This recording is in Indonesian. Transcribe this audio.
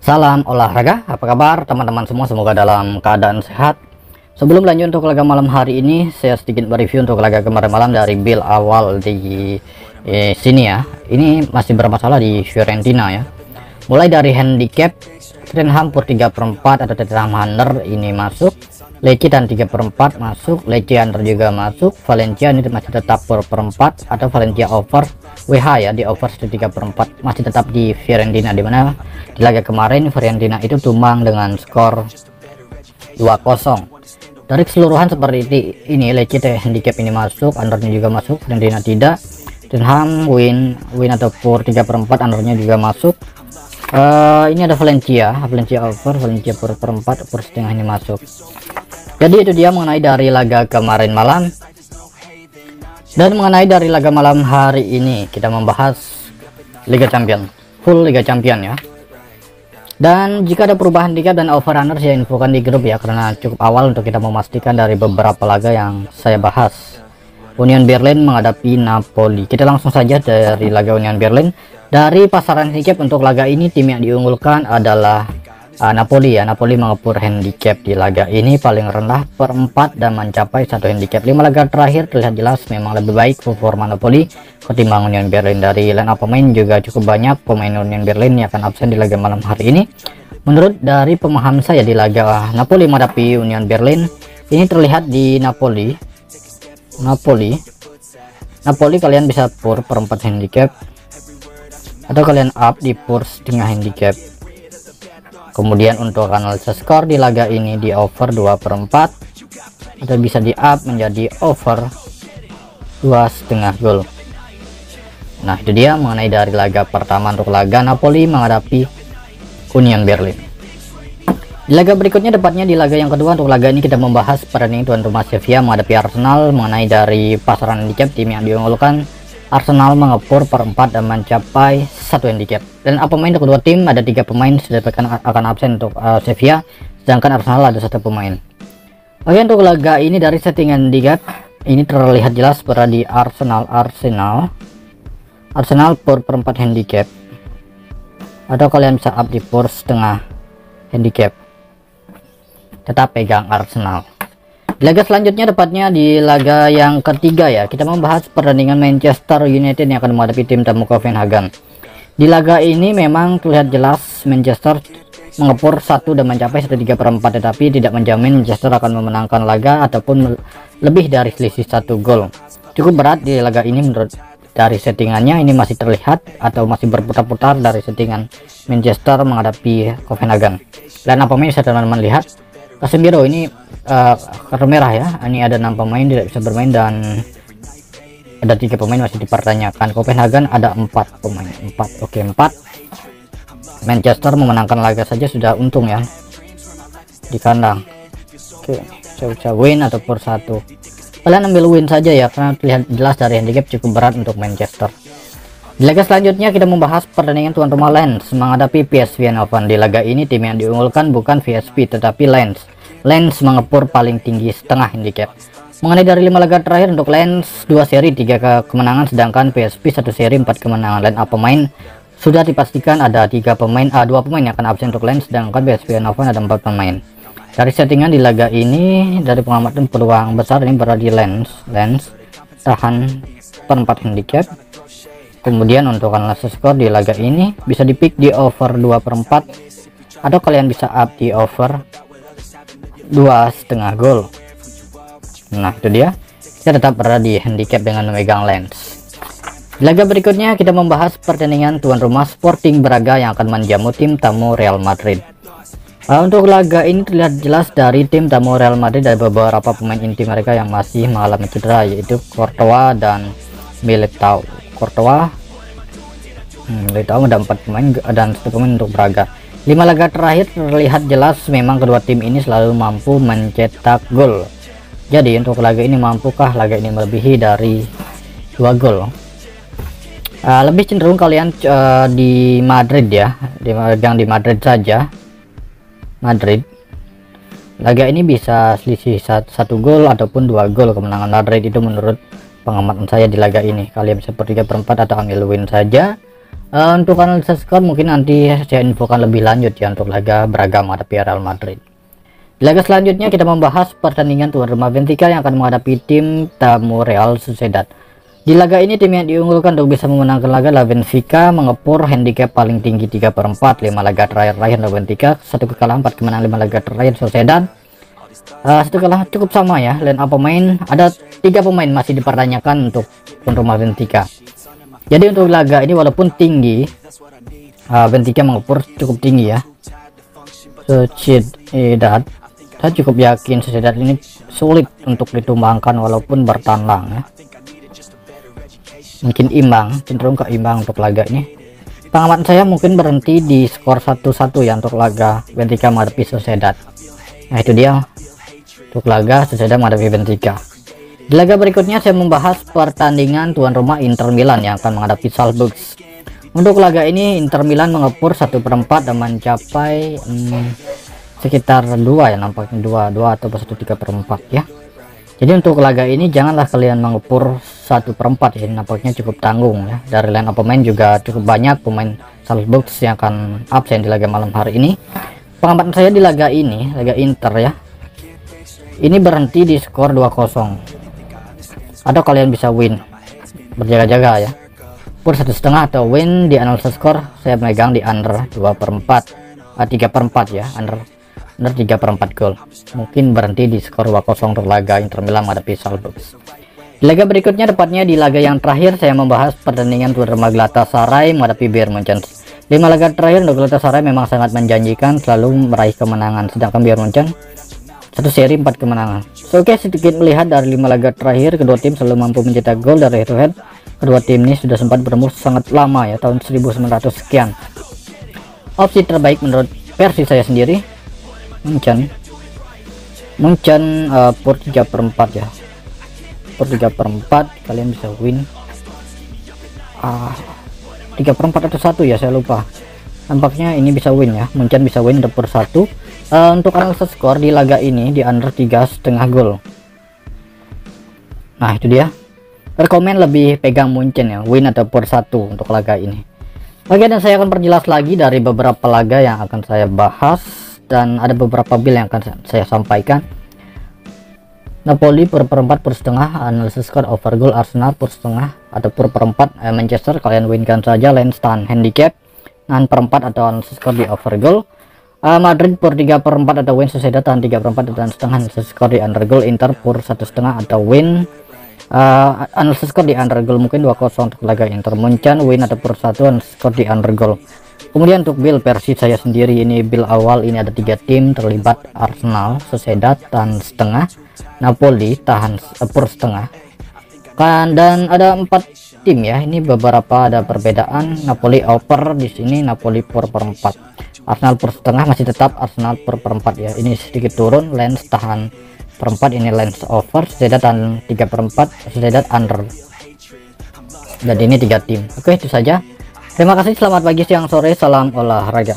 Salam olahraga, apa kabar teman-teman semua? Semoga dalam keadaan sehat. Sebelum lanjut untuk laga malam hari ini, saya sedikit mereview untuk laga kemarin malam dari build awal di sini ya. Ini masih bermasalah di Fiorentina ya. Mulai dari handicap, Tottenham per 3/4 atau Tottenham under ini masuk, Lecce dan 3/4 masuk, Lecce under juga masuk, Valencia ini masih tetap per 4 atau Valencia over WH ya, di over 3/4 masih tetap di Fiorentina, dimana di laga kemarin Fiorentina itu tumbang dengan skor 2-0. Dari keseluruhan seperti ini, Lecce handicap ini masuk, undernya juga masuk, Fiorentina tidak. Tottenham win atau per 3/4 undernya juga masuk. Ini ada Valencia over, Valencia per 4 per setengah ini masuk. Jadi itu dia mengenai dari laga kemarin malam. Dan mengenai dari laga malam hari ini, kita membahas Liga Champion, full Liga Champion ya. Dan jika ada perubahan handicap dan over under, saya infokan di grup ya, karena cukup awal untuk kita memastikan dari beberapa laga yang saya bahas. Union Berlin menghadapi Napoli. Kita langsung saja dari laga Union Berlin. Dari pasaran handicap untuk laga ini, tim yang diunggulkan adalah Napoli ya. Napoli mengepur handicap di laga ini paling rendah per 4 dan mencapai 1 handicap. 5 laga terakhir terlihat jelas memang lebih baik performa Napoli ketimbang Union Berlin. Dari line up pemain juga cukup banyak pemain Union Berlin yang akan absen di laga malam hari ini. Menurut dari pemahaman saya di laga Napoli menghadapi Union Berlin, ini terlihat di Napoli kalian bisa pur per 4 handicap atau kalian up di pur setengah handicap. Kemudian untuk analisa skor di laga ini di over 2/4 atau bisa di up menjadi over 2,5 gol. Nah itu dia mengenai dari laga pertama untuk laga Napoli menghadapi Union Berlin. Di laga berikutnya, tepatnya di laga yang kedua untuk laga ini, kita membahas pertandingan tuan rumah Sevilla menghadapi Arsenal. Mengenai dari pasaran handicap, tim yang diunggulkan Arsenal mengepur per 4 dan mencapai 1 handicap. Dan pemain untuk kedua tim ada 3 pemain sudah akan absen untuk Sevilla, sedangkan Arsenal ada 1 pemain. Oke, untuk laga ini dari settingan handicap ini terlihat jelas pada di Arsenal per 4 handicap atau kalian bisa up di per setengah handicap. Tetap pegang Arsenal. Di laga selanjutnya, tepatnya di laga yang ketiga ya, kita membahas pertandingan Manchester United yang akan menghadapi tim tamu Copenhagen. Di laga ini memang terlihat jelas Manchester mengepur 1 dan mencapai 1/3/4, tetapi tidak menjamin Manchester akan memenangkan laga ataupun lebih dari selisih 1 gol. Cukup berat di laga ini menurut dari settingannya, ini masih terlihat atau masih berputar-putar dari settingan Manchester menghadapi Copenhagen. Dan apa bisa teman-teman lihat, Casemiro ini kartu merah ya. Ini ada 6 pemain tidak bisa bermain dan ada 3 pemain masih dipertanyakan. Copenhagen ada 4 pemain. 4. Oke, 4. Manchester memenangkan laga saja sudah untung ya di kandang. Oke, bisa win atau per 1. Kalian ambil win saja ya, karena terlihat jelas dari handicap cukup berat untuk Manchester. Di laga selanjutnya kita membahas pertandingan tuan rumah Lens menghadapi PSV Eindhoven. Di laga ini tim yang diunggulkan bukan PSV tetapi Lens. Lens mengepur paling tinggi setengah handicap. Mengenai dari 5 laga terakhir untuk Lens, 2 seri 3 kemenangan, sedangkan PSV 1 seri 4 kemenangan. Line up pemain sudah dipastikan ada 2 pemain yang akan absen untuk Lens, sedangkan PSV Eindhoven ada 4 pemain. Dari settingan di laga ini, dari pengamatan peluang besar ini berada di Lens tahan per 4 handicap. Kemudian untuk analisis skor di laga ini bisa dipick di over 2/4 atau kalian bisa up di over 2,5 gol. Nah itu dia, kita tetap berada di handicap dengan memegang Lens. Di laga berikutnya kita membahas pertandingan tuan rumah Sporting Braga yang akan menjamu tim tamu Real Madrid. Untuk laga ini terlihat jelas dari tim tamu Real Madrid ada beberapa pemain inti mereka yang masih mengalami cedera, yaitu Courtois dan Militao. Militao ada 4 pemain dan 1 pemain untuk Braga. 5 laga terakhir terlihat jelas memang kedua tim ini selalu mampu mencetak gol. Jadi untuk laga ini, mampukah laga ini melebihi dari 2 gol? Lebih cenderung kalian di Madrid ya, di Madrid saja. Laga ini bisa selisih 1 gol ataupun 2 gol kemenangan Madrid, itu menurut pengamatan saya di laga ini. Kalian bisa per 3/4 atau ambil win saja. Untuk analisa skor mungkin nanti saya infokan lebih lanjut ya untuk laga beragam menghadapi Real Madrid. Di laga selanjutnya kita membahas pertandingan tuan rumah Benfica yang akan menghadapi tim tamu Real Sociedad. Di laga ini tim yang diunggulkan untuk bisa memenangkan laga adalah Benfica, mengepur handicap paling tinggi 3/4 5 laga terakhir Benfica, 1 kekalahan 4 kemenangan 5 laga terakhir Sociedad. 1 kekalahan cukup sama ya. Line up pemain ada 3 pemain masih dipertanyakan untuk tuan rumah Benfica. Jadi untuk laga ini walaupun tinggi, Benfica mengepur cukup tinggi ya. Sociedad, saya cukup yakin Sociedad ini sulit untuk ditumbangkan walaupun bertandang ya. Mungkin imbang, cenderung ke imbang untuk laga ini. Pengamatan saya mungkin berhenti di skor 1-1 ya untuk laga Benfica menghadapi Sociedad. Nah itu dia untuk laga Sociedad menghadapi Benfica. Di laga berikutnya saya membahas pertandingan tuan rumah Inter Milan yang akan menghadapi Salzburg. Untuk laga ini Inter Milan mengepur 1/4 dan mencapai sekitar 2 ya, nampaknya 2 atau 1/3 ya. Jadi untuk laga ini janganlah kalian mengepur 1/4 ya, nampaknya cukup tanggung ya. Dari line up pemain juga cukup banyak pemain Salzburg yang akan absen di laga malam hari ini. Pengamatan saya di laga ini, laga Inter ya, ini berhenti di skor 2-0 atau kalian bisa win, berjaga-jaga ya, pur 1,5 atau win. Di analisa skor saya megang di under 2/4 3/4 ya, under 3/4 gol, mungkin berhenti di skor 2-0 untuk laga Inter Milan menghadapi Salzburg. Di laga berikutnya, tepatnya di laga yang terakhir, saya membahas pertandingan tuan rumah Galatasaray menghadapi Bayern Munchen. 5 laga terakhir untuk Galatasaray memang sangat menjanjikan, selalu meraih kemenangan, sedangkan Bayern Munchen satu seri 4 kemenangan. Oke, sedikit melihat dari 5 laga terakhir, kedua tim selalu mampu mencetak gol dari head to head. Kedua tim ini sudah sempat bertemu sangat lama ya, tahun 1900 sekian. Opsi terbaik menurut versi saya sendiri, Munchen pur 3/4 ya, pur 3/4 kalian bisa win 3/4 atau 1 ya, saya lupa. Nampaknya ini bisa win ya, Munchen bisa win pur 1. Untuk analisa skor di laga ini di under 3,5 gol. Nah itu dia, rekomen lebih pegang Munchen ya, win atau pur 1 untuk laga ini. Oke, dan saya akan perjelas lagi dari beberapa laga yang akan saya bahas, dan ada beberapa build yang akan saya sampaikan. Napoli pur 4 pur setengah, analisis skor over goal. Arsenal pur setengah atau pur 4, Manchester kalian winkan saja, line stand handicap 6/4 atau analisis skor di over goal. Madrid pur 3/4 atau win. Sociedad tahan 3/4 dan setengah, analisis skor di under goal. Inter pur 1,5 atau win, analisis skor di under goal, mungkin 2-0 untuk laga Inter. Munchen win atau pur 1, analisis skor di under goal. Kemudian untuk build versi saya sendiri, ini build awal, ini ada 3 tim terlibat, Arsenal, Sociedad tahan setengah, Napoli tahan pur setengah, dan ada 4 tim ya. Ini beberapa ada perbedaan. Napoli over di sini, Napoli pur 4, Arsenal pur setengah masih tetap Arsenal pur 4 ya. Ini sedikit turun, lens tahan per 4, ini lens over, Sociedad tahan 3/4, Sociedad under. Dan ini 3 tim. Oke, itu saja. Terima kasih, selamat pagi, siang, sore, salam olahraga.